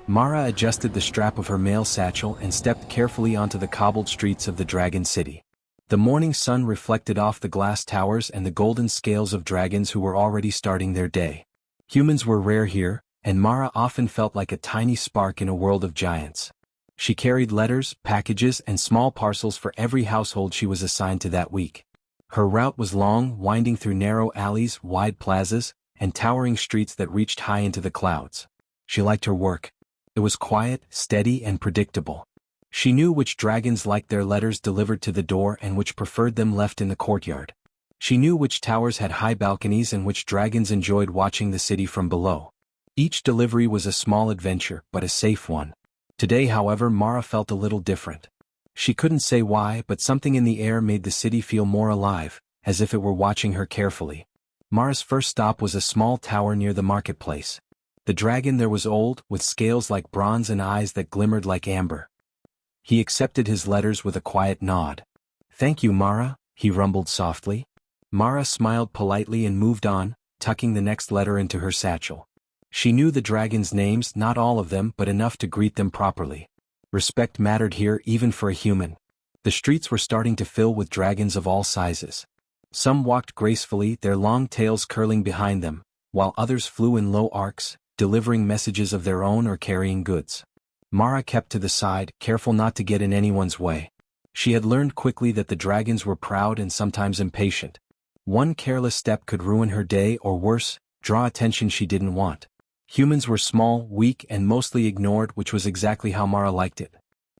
Mara adjusted the strap of her mail satchel and stepped carefully onto the cobbled streets of the Dragon City. The morning sun reflected off the glass towers and the golden scales of dragons who were already starting their day. Humans were rare here, and Mara often felt like a tiny spark in a world of giants. She carried letters, packages, and small parcels for every household she was assigned to that week. Her route was long, winding through narrow alleys, wide plazas, and towering streets that reached high into the clouds. She liked her work. It was quiet, steady, and predictable. She knew which dragons liked their letters delivered to the door and which preferred them left in the courtyard. She knew which towers had high balconies and which dragons enjoyed watching the city from below. Each delivery was a small adventure, but a safe one. Today, however, Mara felt a little different. She couldn't say why, but something in the air made the city feel more alive, as if it were watching her carefully. Mara's first stop was a small tower near the marketplace. The dragon there was old, with scales like bronze and eyes that glimmered like amber. He accepted his letters with a quiet nod. "Thank you, Mara," he rumbled softly. Mara smiled politely and moved on, tucking the next letter into her satchel. She knew the dragons' names, not all of them, but enough to greet them properly. Respect mattered here even for a human. The streets were starting to fill with dragons of all sizes. Some walked gracefully, their long tails curling behind them, while others flew in low arcs, delivering messages of their own or carrying goods. Mara kept to the side, careful not to get in anyone's way. She had learned quickly that the dragons were proud and sometimes impatient. One careless step could ruin her day or worse, draw attention she didn't want. Humans were small, weak, and mostly ignored, which was exactly how Mara liked it.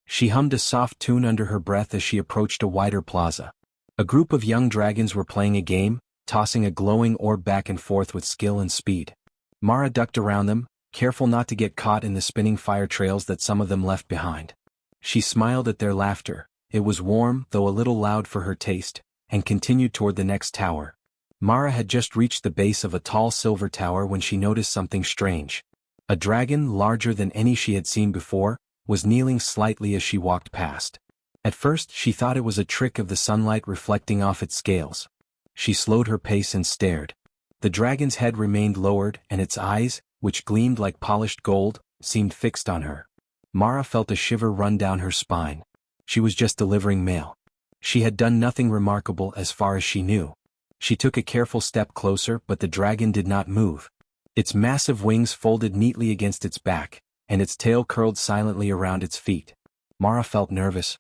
She hummed a soft tune under her breath as she approached a wider plaza. A group of young dragons were playing a game, tossing a glowing orb back and forth with skill and speed. Mara ducked around them, careful not to get caught in the spinning fire trails that some of them left behind. She smiled at their laughter. It was warm, though a little loud for her taste, and continued toward the next tower. Mara had just reached the base of a tall silver tower when she noticed something strange. A dragon, larger than any she had seen before, was kneeling slightly as she walked past. At first she thought it was a trick of the sunlight reflecting off its scales. She slowed her pace and stared. The dragon's head remained lowered, and its eyes, which gleamed like polished gold, seemed fixed on her. Mara felt a shiver run down her spine. She was just delivering mail. She had done nothing remarkable as far as she knew. She took a careful step closer, but the dragon did not move. Its massive wings folded neatly against its back, and its tail curled silently around its feet. Mara felt nervous.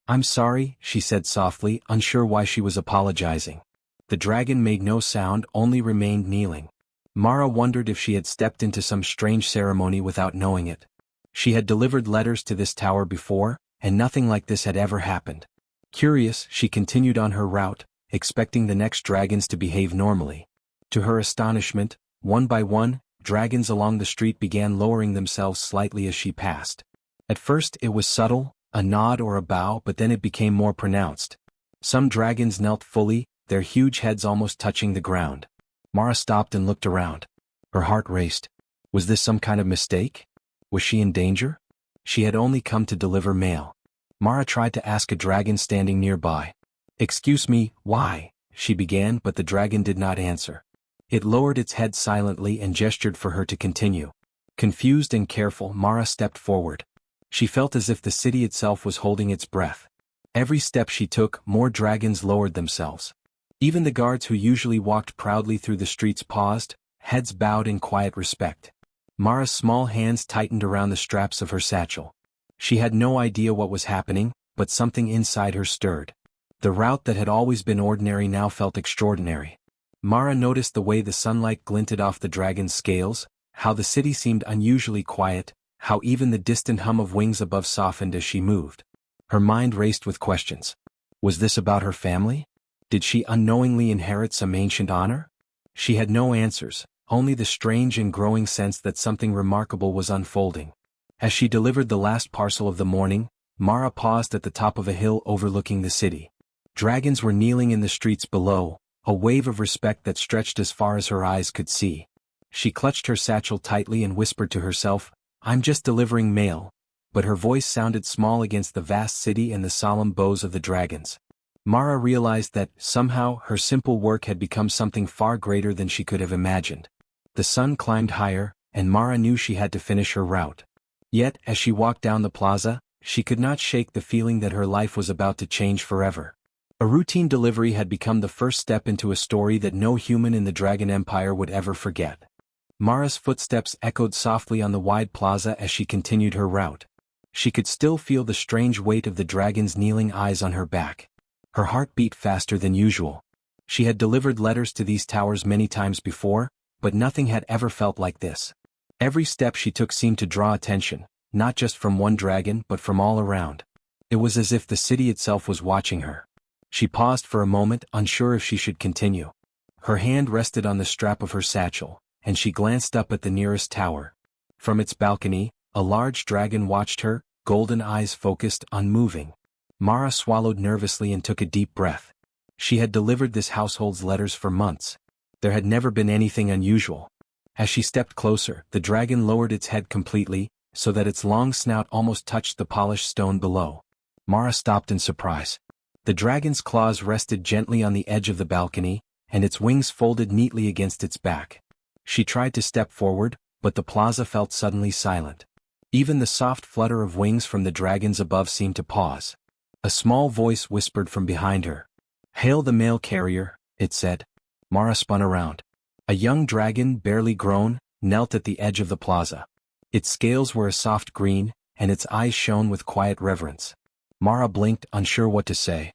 "I'm sorry," she said softly, unsure why she was apologizing. The dragon made no sound, only remained kneeling. Mara wondered if she had stepped into some strange ceremony without knowing it. She had delivered letters to this tower before, and nothing like this had ever happened. Curious, she continued on her route, expecting the next dragons to behave normally. To her astonishment, one by one, dragons along the street began lowering themselves slightly as she passed. At first it was subtle, a nod or a bow, but then it became more pronounced. Some dragons knelt fully, their huge heads almost touching the ground. Mara stopped and looked around. Her heart raced. Was this some kind of mistake? Was she in danger? She had only come to deliver mail. Mara tried to ask a dragon standing nearby. "Excuse me, why?" she began, but the dragon did not answer. It lowered its head silently and gestured for her to continue. Confused and careful, Mara stepped forward. She felt as if the city itself was holding its breath. Every step she took, more dragons lowered themselves. Even the guards who usually walked proudly through the streets paused, heads bowed in quiet respect. Mara's small hands tightened around the straps of her satchel. She had no idea what was happening, but something inside her stirred. The route that had always been ordinary now felt extraordinary. Mara noticed the way the sunlight glinted off the dragon's scales, how the city seemed unusually quiet, how even the distant hum of wings above softened as she moved. Her mind raced with questions. Was this about her family? Did she unknowingly inherit some ancient honor? She had no answers, only the strange and growing sense that something remarkable was unfolding. As she delivered the last parcel of the morning, Mara paused at the top of a hill overlooking the city. Dragons were kneeling in the streets below, a wave of respect that stretched as far as her eyes could see. She clutched her satchel tightly and whispered to herself, "I'm just delivering mail," but her voice sounded small against the vast city and the solemn bows of the dragons. Mara realized that, somehow, her simple work had become something far greater than she could have imagined. The sun climbed higher, and Mara knew she had to finish her route. Yet, as she walked down the plaza, she could not shake the feeling that her life was about to change forever. A routine delivery had become the first step into a story that no human in the Dragon Empire would ever forget. Mara's footsteps echoed softly on the wide plaza as she continued her route. She could still feel the strange weight of the dragon's kneeling eyes on her back. Her heart beat faster than usual. She had delivered letters to these towers many times before, but nothing had ever felt like this. Every step she took seemed to draw attention, not just from one dragon but from all around. It was as if the city itself was watching her. She paused for a moment, unsure if she should continue. Her hand rested on the strap of her satchel, and she glanced up at the nearest tower. From its balcony, a large dragon watched her, golden eyes focused, unmoving. Mara swallowed nervously and took a deep breath. She had delivered this household's letters for months. There had never been anything unusual. As she stepped closer, the dragon lowered its head completely, so that its long snout almost touched the polished stone below. Mara stopped in surprise. The dragon's claws rested gently on the edge of the balcony, and its wings folded neatly against its back. She tried to step forward, but the plaza felt suddenly silent. Even the soft flutter of wings from the dragons above seemed to pause. A small voice whispered from behind her. "Hail the mail carrier," it said. Mara spun around. A young dragon, barely grown, knelt at the edge of the plaza. Its scales were a soft green, and its eyes shone with quiet reverence. Mara blinked, unsure what to say.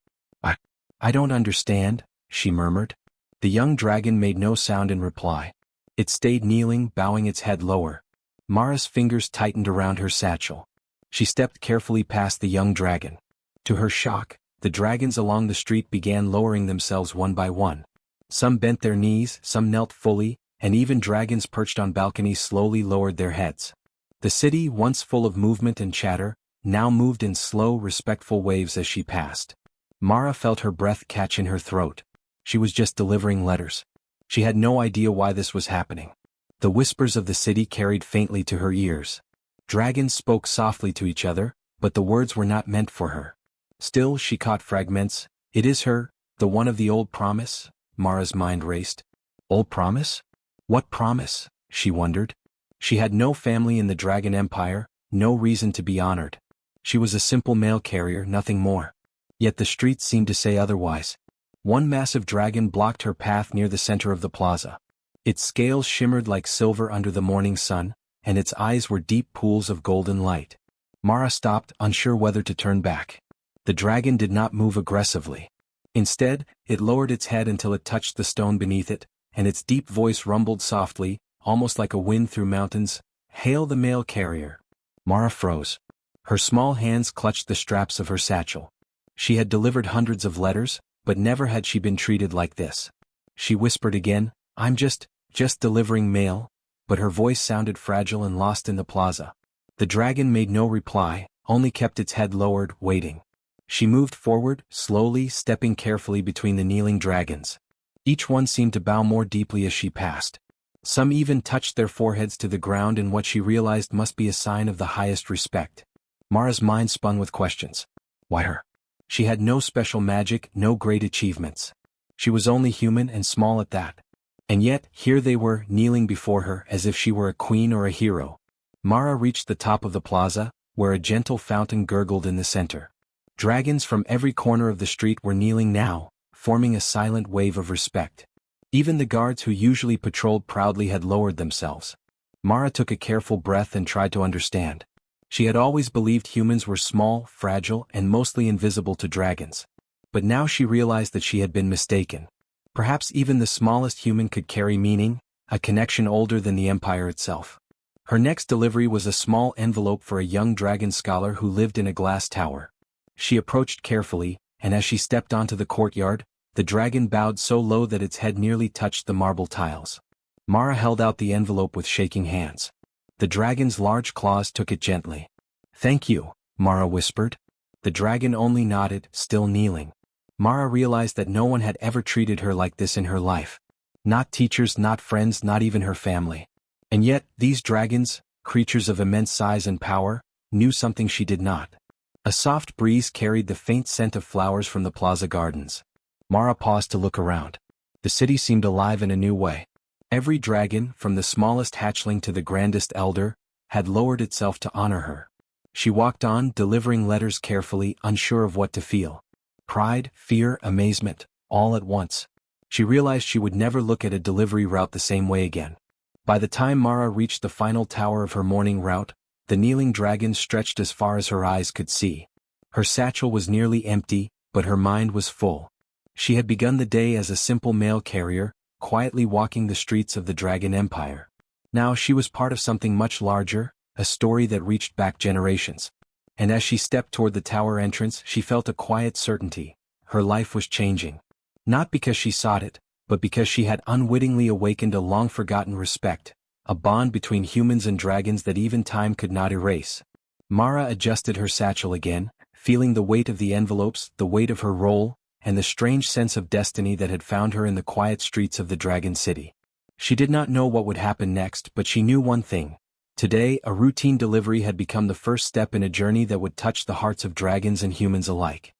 I don't understand," she murmured. The young dragon made no sound in reply. It stayed kneeling, bowing its head lower. Mara's fingers tightened around her satchel. She stepped carefully past the young dragon. To her shock, the dragons along the street began lowering themselves one by one. Some bent their knees, some knelt fully, and even dragons perched on balconies slowly lowered their heads. The city, once full of movement and chatter, now moved in slow, respectful waves as she passed. Mara felt her breath catch in her throat. She was just delivering letters. She had no idea why this was happening. The whispers of the city carried faintly to her ears. Dragons spoke softly to each other, but the words were not meant for her. Still, she caught fragments. "It is her, the one of the old promise?" Mara's mind raced. Old promise? What promise? She wondered. She had no family in the Dragon Empire, no reason to be honored. She was a simple mail carrier, nothing more. Yet the streets seemed to say otherwise. One massive dragon blocked her path near the center of the plaza. Its scales shimmered like silver under the morning sun, and its eyes were deep pools of golden light. Mara stopped, unsure whether to turn back. The dragon did not move aggressively. Instead, it lowered its head until it touched the stone beneath it, and its deep voice rumbled softly, almost like a wind through mountains. "Hail the mail carrier." Mara froze. Her small hands clutched the straps of her satchel. She had delivered hundreds of letters, but never had she been treated like this. She whispered again, "I'm just delivering mail," but her voice sounded fragile and lost in the plaza. The dragon made no reply, only kept its head lowered, waiting. She moved forward, slowly, stepping carefully between the kneeling dragons. Each one seemed to bow more deeply as she passed. Some even touched their foreheads to the ground in what she realized must be a sign of the highest respect. Mara's mind spun with questions. Why her? She had no special magic, no great achievements. She was only human and small at that. And yet, here they were, kneeling before her as if she were a queen or a hero. Mara reached the top of the plaza, where a gentle fountain gurgled in the center. Dragons from every corner of the street were kneeling now, forming a silent wave of respect. Even the guards who usually patrolled proudly had lowered themselves. Mara took a careful breath and tried to understand. She had always believed humans were small, fragile, and mostly invisible to dragons. But now she realized that she had been mistaken. Perhaps even the smallest human could carry meaning, a connection older than the empire itself. Her next delivery was a small envelope for a young dragon scholar who lived in a glass tower. She approached carefully, and as she stepped onto the courtyard, the dragon bowed so low that its head nearly touched the marble tiles. Mara held out the envelope with shaking hands. The dragon's large claws took it gently. "Thank you," Mara whispered. The dragon only nodded, still kneeling. Mara realized that no one had ever treated her like this in her life. Not teachers, not friends, not even her family. And yet, these dragons, creatures of immense size and power, knew something she did not. A soft breeze carried the faint scent of flowers from the plaza gardens. Mara paused to look around. The city seemed alive in a new way. Every dragon, from the smallest hatchling to the grandest elder, had lowered itself to honor her. She walked on, delivering letters carefully, unsure of what to feel. Pride, fear, amazement, all at once. She realized she would never look at a delivery route the same way again. By the time Mara reached the final tower of her morning route, the kneeling dragon stretched as far as her eyes could see. Her satchel was nearly empty, but her mind was full. She had begun the day as a simple mail carrier, quietly walking the streets of the Dragon Empire. Now she was part of something much larger, a story that reached back generations. And as she stepped toward the tower entrance, she felt a quiet certainty. Her life was changing. Not because she sought it, but because she had unwittingly awakened a long-forgotten respect, a bond between humans and dragons that even time could not erase. Mara adjusted her satchel again, feeling the weight of the envelopes, the weight of her role, and the strange sense of destiny that had found her in the quiet streets of the Dragon City. She did not know what would happen next, but she knew one thing. Today, a routine delivery had become the first step in a journey that would touch the hearts of dragons and humans alike.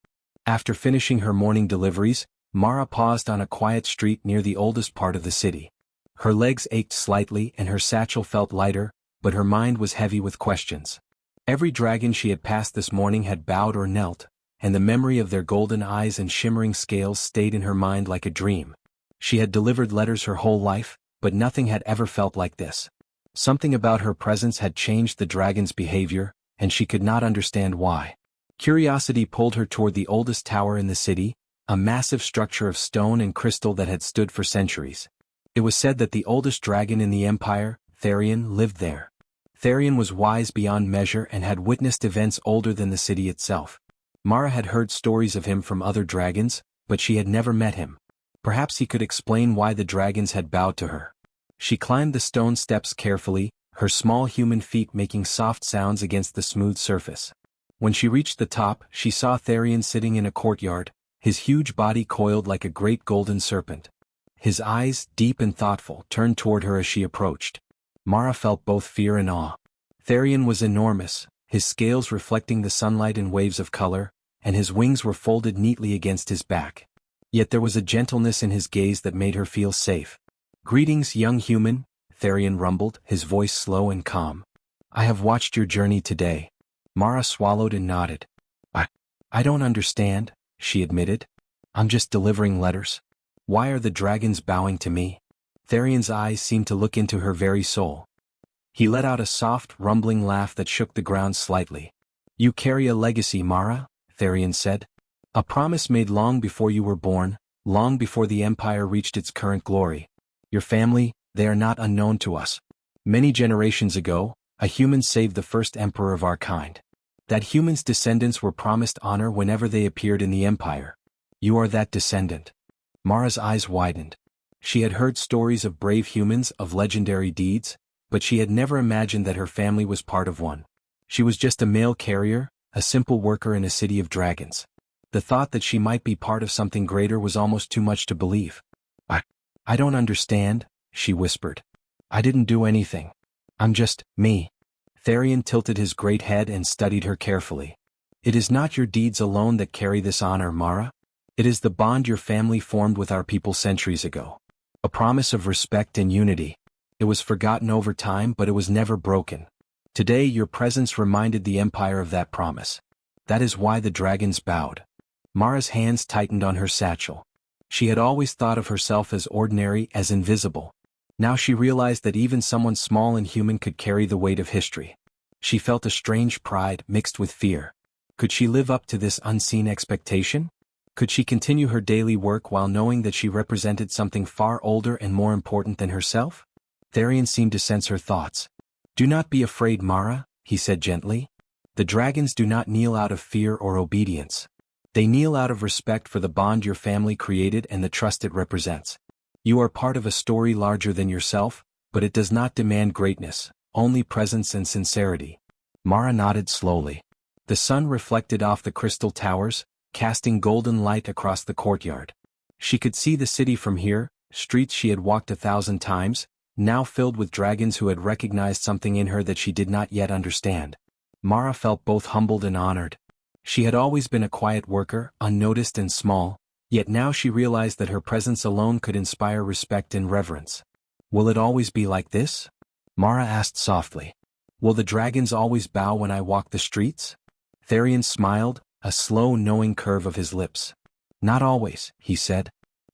After finishing her morning deliveries, Mara paused on a quiet street near the oldest part of the city. Her legs ached slightly and her satchel felt lighter, but her mind was heavy with questions. Every dragon she had passed this morning had bowed or knelt, and the memory of their golden eyes and shimmering scales stayed in her mind like a dream. She had delivered letters her whole life, but nothing had ever felt like this. Something about her presence had changed the dragon's behavior, and she could not understand why. Curiosity pulled her toward the oldest tower in the city, a massive structure of stone and crystal that had stood for centuries. It was said that the oldest dragon in the empire, Therion, lived there. Therion was wise beyond measure and had witnessed events older than the city itself. Mara had heard stories of him from other dragons, but she had never met him. Perhaps he could explain why the dragons had bowed to her. She climbed the stone steps carefully, her small human feet making soft sounds against the smooth surface. When she reached the top, she saw Therion sitting in a courtyard, his huge body coiled like a great golden serpent. His eyes, deep and thoughtful, turned toward her as she approached. Mara felt both fear and awe. Therion was enormous, his scales reflecting the sunlight in waves of color, and his wings were folded neatly against his back. Yet there was a gentleness in his gaze that made her feel safe. "Greetings, young human," Therion rumbled, his voice slow and calm. "I have watched your journey today." Mara swallowed and nodded. I don't understand," she admitted. "I'm just delivering letters. Why are the dragons bowing to me?" Therion's eyes seemed to look into her very soul. He let out a soft, rumbling laugh that shook the ground slightly. "You carry a legacy, Mara," Therion said. "A promise made long before you were born, long before the Empire reached its current glory. Your family, they are not unknown to us. Many generations ago, a human saved the first emperor of our kind. That human's descendants were promised honor whenever they appeared in the Empire. You are that descendant." Mara's eyes widened. She had heard stories of brave humans, of legendary deeds, but she had never imagined that her family was part of one. She was just a mail carrier, a simple worker in a city of dragons. The thought that she might be part of something greater was almost too much to believe. I don't understand," she whispered. "I didn't do anything. I'm just me." Therion tilted his great head and studied her carefully. "It is not your deeds alone that carry this honor, Mara. It is the bond your family formed with our people centuries ago. A promise of respect and unity. It was forgotten over time, but it was never broken. Today your presence reminded the Empire of that promise. That is why the dragons bowed." Mara's hands tightened on her satchel. She had always thought of herself as ordinary, as invisible. Now she realized that even someone small and human could carry the weight of history. She felt a strange pride mixed with fear. Could she live up to this unseen expectation? Could she continue her daily work while knowing that she represented something far older and more important than herself? Therion seemed to sense her thoughts. "Do not be afraid, Mara," he said gently. "The dragons do not kneel out of fear or obedience. They kneel out of respect for the bond your family created and the trust it represents. You are part of a story larger than yourself, but it does not demand greatness, only presence and sincerity." Mara nodded slowly. The sun reflected off the crystal towers, casting golden light across the courtyard. She could see the city from here, streets she had walked 1,000 times, now filled with dragons who had recognized something in her that she did not yet understand. Mara felt both humbled and honored. She had always been a quiet worker, unnoticed and small, yet now she realized that her presence alone could inspire respect and reverence. Will it always be like this? Mara asked softly. Will the dragons always bow when I walk the streets? Therian smiled, a slow knowing curve of his lips. Not always, he said.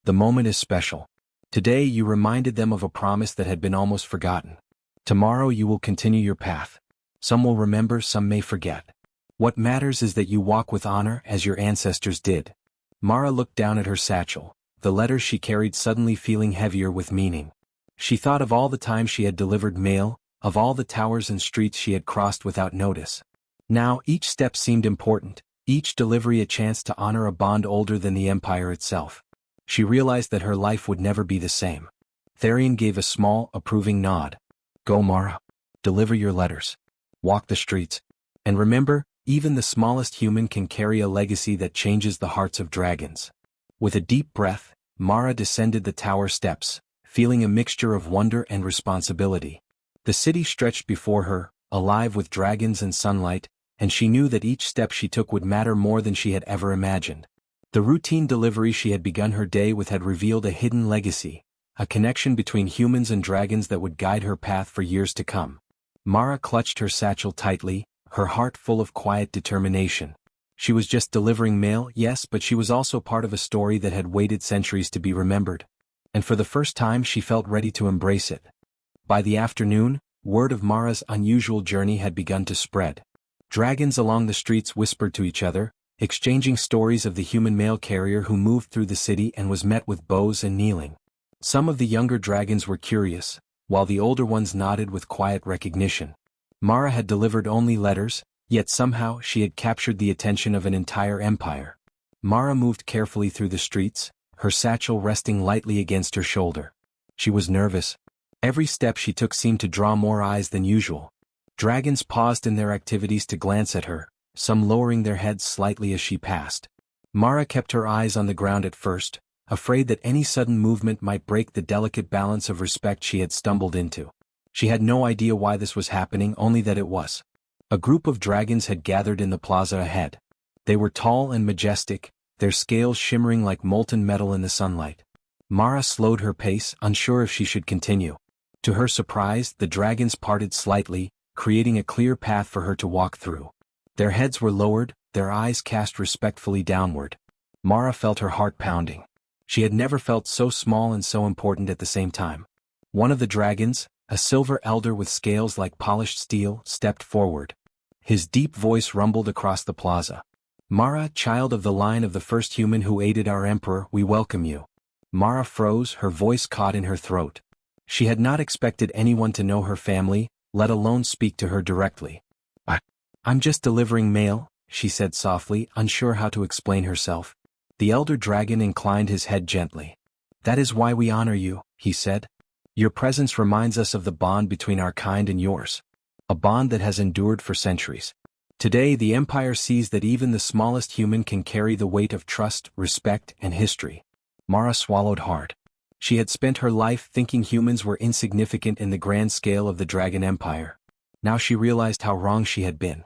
The moment is special. Today you reminded them of a promise that had been almost forgotten. Tomorrow you will continue your path. Some will remember, some may forget. What matters is that you walk with honor as your ancestors did. Mara looked down at her satchel, the letters she carried suddenly feeling heavier with meaning. She thought of all the times she had delivered mail, of all the towers and streets she had crossed without notice. Now each step seemed important, each delivery a chance to honor a bond older than the Empire itself. She realized that her life would never be the same. Therian gave a small, approving nod. Go, Mara. Deliver your letters. Walk the streets. And remember, even the smallest human can carry a legacy that changes the hearts of dragons. With a deep breath, Mara descended the tower steps, feeling a mixture of wonder and responsibility. The city stretched before her, alive with dragons and sunlight, and she knew that each step she took would matter more than she had ever imagined. The routine delivery she had begun her day with had revealed a hidden legacy, a connection between humans and dragons that would guide her path for years to come. Mara clutched her satchel tightly, her heart full of quiet determination. She was just delivering mail, yes, but she was also part of a story that had waited centuries to be remembered. And for the first time she felt ready to embrace it. By the afternoon, word of Mara's unusual journey had begun to spread. Dragons along the streets whispered to each other, exchanging stories of the human mail carrier who moved through the city and was met with bows and kneeling. Some of the younger dragons were curious, while the older ones nodded with quiet recognition. Mara had delivered only letters, yet somehow she had captured the attention of an entire empire. Mara moved carefully through the streets, her satchel resting lightly against her shoulder. She was nervous. Every step she took seemed to draw more eyes than usual. Dragons paused in their activities to glance at her, some lowering their heads slightly as she passed. Mara kept her eyes on the ground at first, afraid that any sudden movement might break the delicate balance of respect she had stumbled into. She had no idea why this was happening, only that it was. A group of dragons had gathered in the plaza ahead. They were tall and majestic, their scales shimmering like molten metal in the sunlight. Mara slowed her pace, unsure if she should continue. To her surprise, the dragons parted slightly, creating a clear path for her to walk through. Their heads were lowered, their eyes cast respectfully downward. Mara felt her heart pounding. She had never felt so small and so important at the same time. One of the dragons, a silver elder with scales like polished steel, stepped forward. His deep voice rumbled across the plaza. Mara, child of the line of the first human who aided our emperor, we welcome you. Mara froze, her voice caught in her throat. She had not expected anyone to know her family, let alone speak to her directly. I'm just delivering mail, she said softly, unsure how to explain herself. The elder dragon inclined his head gently. That is why we honor you, he said. Your presence reminds us of the bond between our kind and yours. A bond that has endured for centuries. Today the Empire sees that even the smallest human can carry the weight of trust, respect, and history. Mara swallowed hard. She had spent her life thinking humans were insignificant in the grand scale of the Dragon Empire. Now she realized how wrong she had been.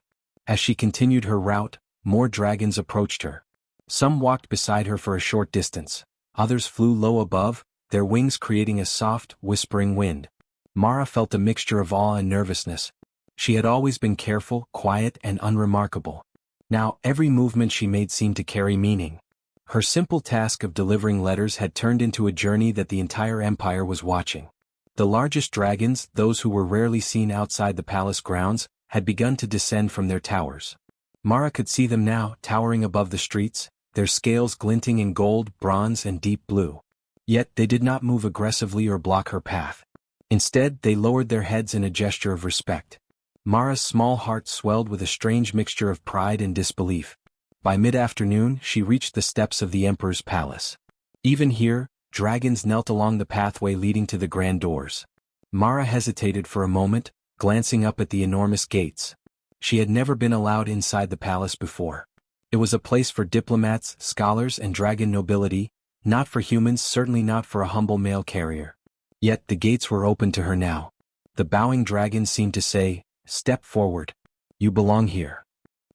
As she continued her route, more dragons approached her. Some walked beside her for a short distance, others flew low above, their wings creating a soft, whispering wind. Mara felt a mixture of awe and nervousness. She had always been careful, quiet, and unremarkable. Now every movement she made seemed to carry meaning. Her simple task of delivering letters had turned into a journey that the entire empire was watching. The largest dragons, those who were rarely seen outside the palace grounds, had begun to descend from their towers. Mara could see them now, towering above the streets, their scales glinting in gold, bronze, and deep blue. Yet they did not move aggressively or block her path. Instead, they lowered their heads in a gesture of respect. Mara's small heart swelled with a strange mixture of pride and disbelief. By mid-afternoon, she reached the steps of the Emperor's palace. Even here, dragons knelt along the pathway leading to the grand doors. Mara hesitated for a moment, glancing up at the enormous gates. She had never been allowed inside the palace before. It was a place for diplomats, scholars, and dragon nobility, not for humans, certainly not for a humble mail carrier. Yet the gates were open to her now. The bowing dragon seemed to say, "Step forward. You belong here."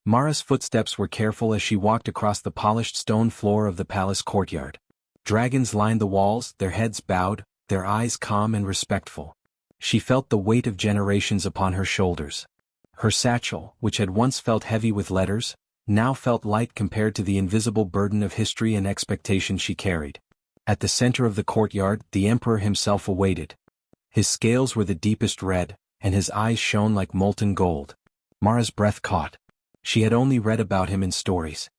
Mara's footsteps were careful as she walked across the polished stone floor of the palace courtyard. Dragons lined the walls, their heads bowed, their eyes calm and respectful. She felt the weight of generations upon her shoulders. Her satchel, which had once felt heavy with letters, now felt light compared to the invisible burden of history and expectation she carried. At the center of the courtyard, the Emperor himself awaited. His scales were the deepest red, and his eyes shone like molten gold. Mara's breath caught. She had only read about him in stories.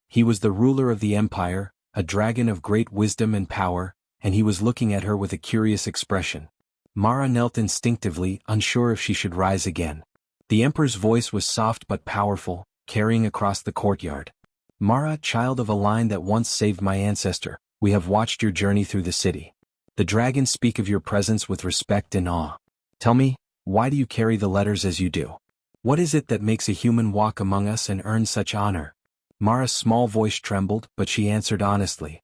He was the ruler of the empire, a dragon of great wisdom and power, and he was looking at her with a curious expression. Mara knelt instinctively, unsure if she should rise again. The Emperor's voice was soft but powerful, carrying across the courtyard. "Mara, child of a line that once saved my ancestor, we have watched your journey through the city. The dragons speak of your presence with respect and awe. Tell me, why do you carry the letters as you do? What is it that makes a human walk among us and earn such honor?" Mara's small voice trembled, but she answered honestly.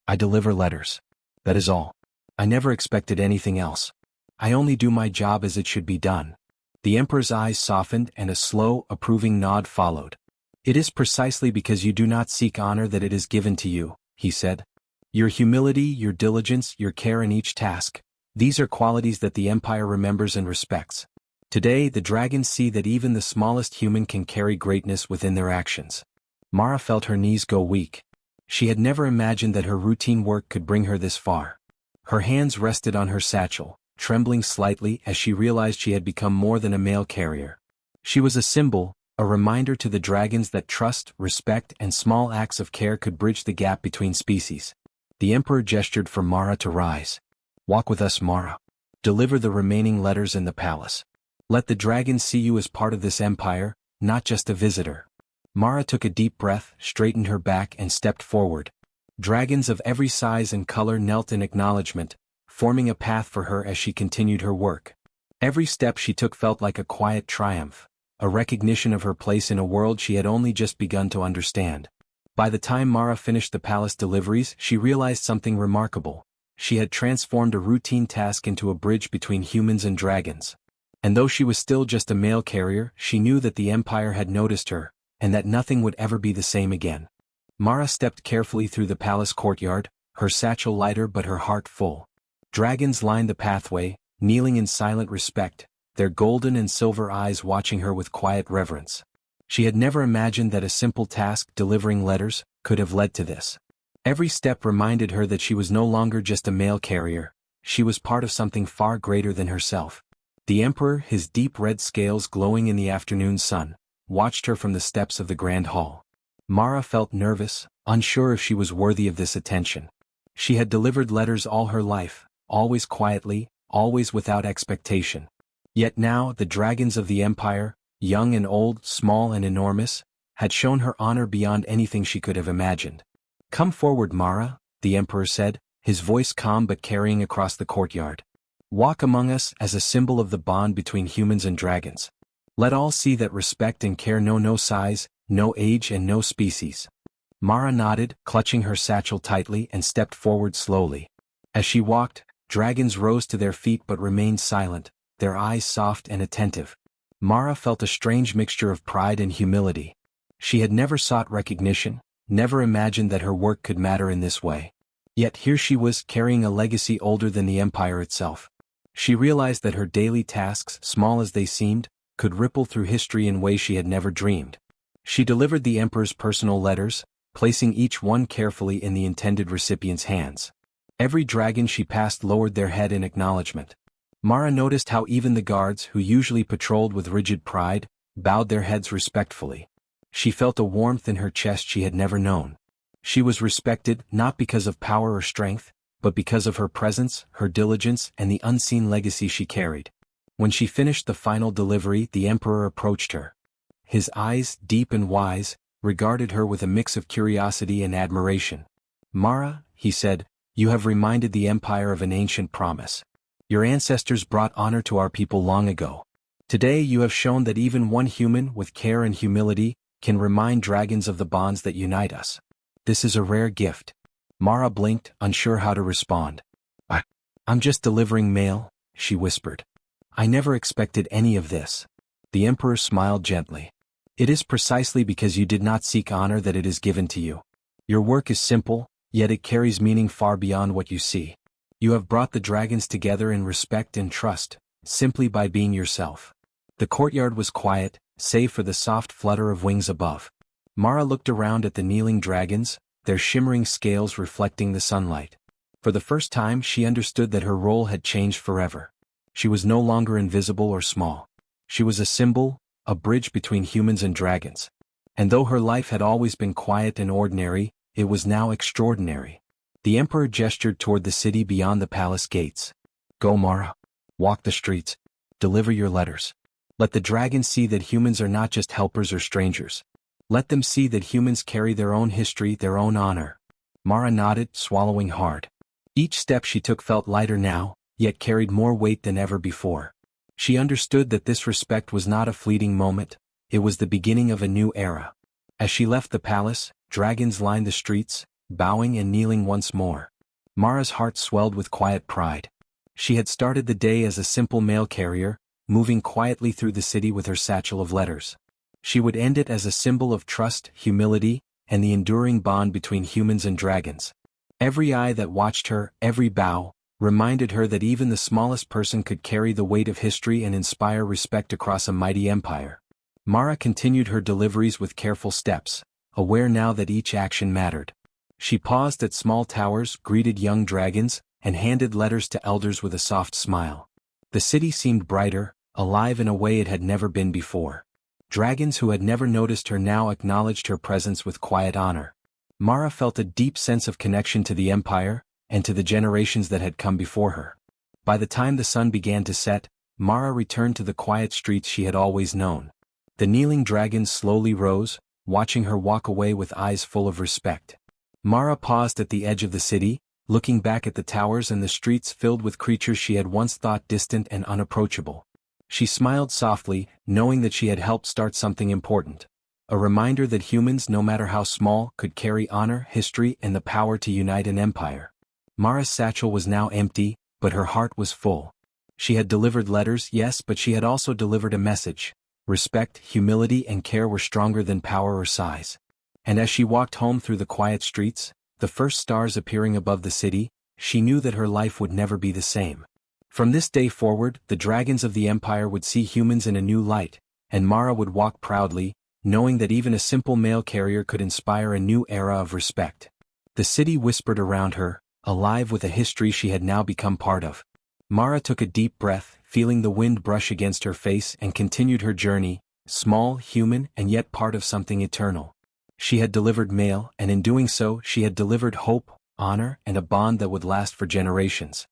I deliver letters. That is all. I never expected anything else. I only do my job as it should be done." The Emperor's eyes softened and a slow, approving nod followed. "It is precisely because you do not seek honor that it is given to you," he said. "Your humility, your diligence, your care in each task, these are qualities that the Empire remembers and respects. Today, the dragons see that even the smallest human can carry greatness within their actions." Mara felt her knees go weak. She had never imagined that her routine work could bring her this far. Her hands rested on her satchel, trembling slightly as she realized she had become more than a mail carrier. She was a symbol, a reminder to the dragons that trust, respect, and small acts of care could bridge the gap between species. The Emperor gestured for Mara to rise. "Walk with us, Mara. Deliver the remaining letters in the palace. Let the dragons see you as part of this empire, not just a visitor." Mara took a deep breath, straightened her back and stepped forward. Dragons of every size and color knelt in acknowledgement, forming a path for her as she continued her work. Every step she took felt like a quiet triumph, a recognition of her place in a world she had only just begun to understand. By the time Mara finished the palace deliveries, she realized something remarkable. She had transformed a routine task into a bridge between humans and dragons. And though she was still just a mail carrier, she knew that the Empire had noticed her, and that nothing would ever be the same again. Mara stepped carefully through the palace courtyard, her satchel lighter but her heart full. Dragons lined the pathway, kneeling in silent respect, their golden and silver eyes watching her with quiet reverence. She had never imagined that a simple task, delivering letters, could have led to this. Every step reminded her that she was no longer just a mail carrier, she was part of something far greater than herself. The Emperor, his deep red scales glowing in the afternoon sun, watched her from the steps of the Grand Hall. Mara felt nervous, unsure if she was worthy of this attention. She had delivered letters all her life, always quietly, always without expectation. Yet now the dragons of the Empire, young and old, small and enormous, had shown her honor beyond anything she could have imagined. "Come forward, Mara," the Emperor said, his voice calm but carrying across the courtyard. "Walk among us as a symbol of the bond between humans and dragons. Let all see that respect and care know no size, no age and no species." Mara nodded, clutching her satchel tightly and stepped forward slowly. As she walked, dragons rose to their feet but remained silent, their eyes soft and attentive. Mara felt a strange mixture of pride and humility. She had never sought recognition, never imagined that her work could matter in this way. Yet here she was, carrying a legacy older than the Empire itself. She realized that her daily tasks, small as they seemed, could ripple through history in ways she had never dreamed. She delivered the Emperor's personal letters, placing each one carefully in the intended recipient's hands. Every dragon she passed lowered their head in acknowledgement. Mara noticed how even the guards, who usually patrolled with rigid pride, bowed their heads respectfully. She felt a warmth in her chest she had never known. She was respected not because of power or strength, but because of her presence, her diligence, and the unseen legacy she carried. When she finished the final delivery, the Emperor approached her. His eyes, deep and wise, regarded her with a mix of curiosity and admiration. "Mara," he said, "you have reminded the Empire of an ancient promise. Your ancestors brought honor to our people long ago. Today you have shown that even one human with care and humility can remind dragons of the bonds that unite us. This is a rare gift." Mara blinked, unsure how to respond. I'm just delivering mail," she whispered. "I never expected any of this." The Emperor smiled gently. "It is precisely because you did not seek honor that it is given to you. Your work is simple, yet it carries meaning far beyond what you see. You have brought the dragons together in respect and trust, simply by being yourself. The courtyard was quiet, save for the soft flutter of wings above. Mara looked around at the kneeling dragons, their shimmering scales reflecting the sunlight. For the first time she understood that her role had changed forever. She was no longer invisible or small. She was a symbol, a bridge between humans and dragons. And though her life had always been quiet and ordinary, it was now extraordinary. The Emperor gestured toward the city beyond the palace gates. Go, Mara. Walk the streets. Deliver your letters. Let the dragons see that humans are not just helpers or strangers. Let them see that humans carry their own history, their own honor. Mara nodded, swallowing hard. Each step she took felt lighter now, yet carried more weight than ever before. She understood that this respect was not a fleeting moment, it was the beginning of a new era. As she left the palace, dragons lined the streets, bowing and kneeling once more. Mara's heart swelled with quiet pride. She had started the day as a simple mail carrier, moving quietly through the city with her satchel of letters. She would end it as a symbol of trust, humility, and the enduring bond between humans and dragons. Every eye that watched her, every bow, reminded her that even the smallest person could carry the weight of history and inspire respect across a mighty empire. Mara continued her deliveries with careful steps, aware now that each action mattered. She paused at small towers, greeted young dragons, and handed letters to elders with a soft smile. The city seemed brighter, alive in a way it had never been before. Dragons who had never noticed her now acknowledged her presence with quiet honor. Mara felt a deep sense of connection to the empire, and to the generations that had come before her. By the time the sun began to set, Mara returned to the quiet streets she had always known. The kneeling dragons slowly rose, watching her walk away with eyes full of respect. Mara paused at the edge of the city, looking back at the towers and the streets filled with creatures she had once thought distant and unapproachable. She smiled softly, knowing that she had helped start something important. A reminder that humans, no matter how small, could carry honor, history, and the power to unite an empire. Mara's satchel was now empty, but her heart was full. She had delivered letters, yes, but she had also delivered a message. Respect, humility, and care were stronger than power or size. And as she walked home through the quiet streets, the first stars appearing above the city, she knew that her life would never be the same. From this day forward, the dragons of the empire would see humans in a new light, and Mara would walk proudly, knowing that even a simple mail carrier could inspire a new era of respect. The city whispered around her, alive with a history she had now become part of. Mara took a deep breath, feeling the wind brush against her face, and continued her journey, small, human, and yet part of something eternal. She had delivered mail, and in doing so, she had delivered hope, honor, and a bond that would last for generations.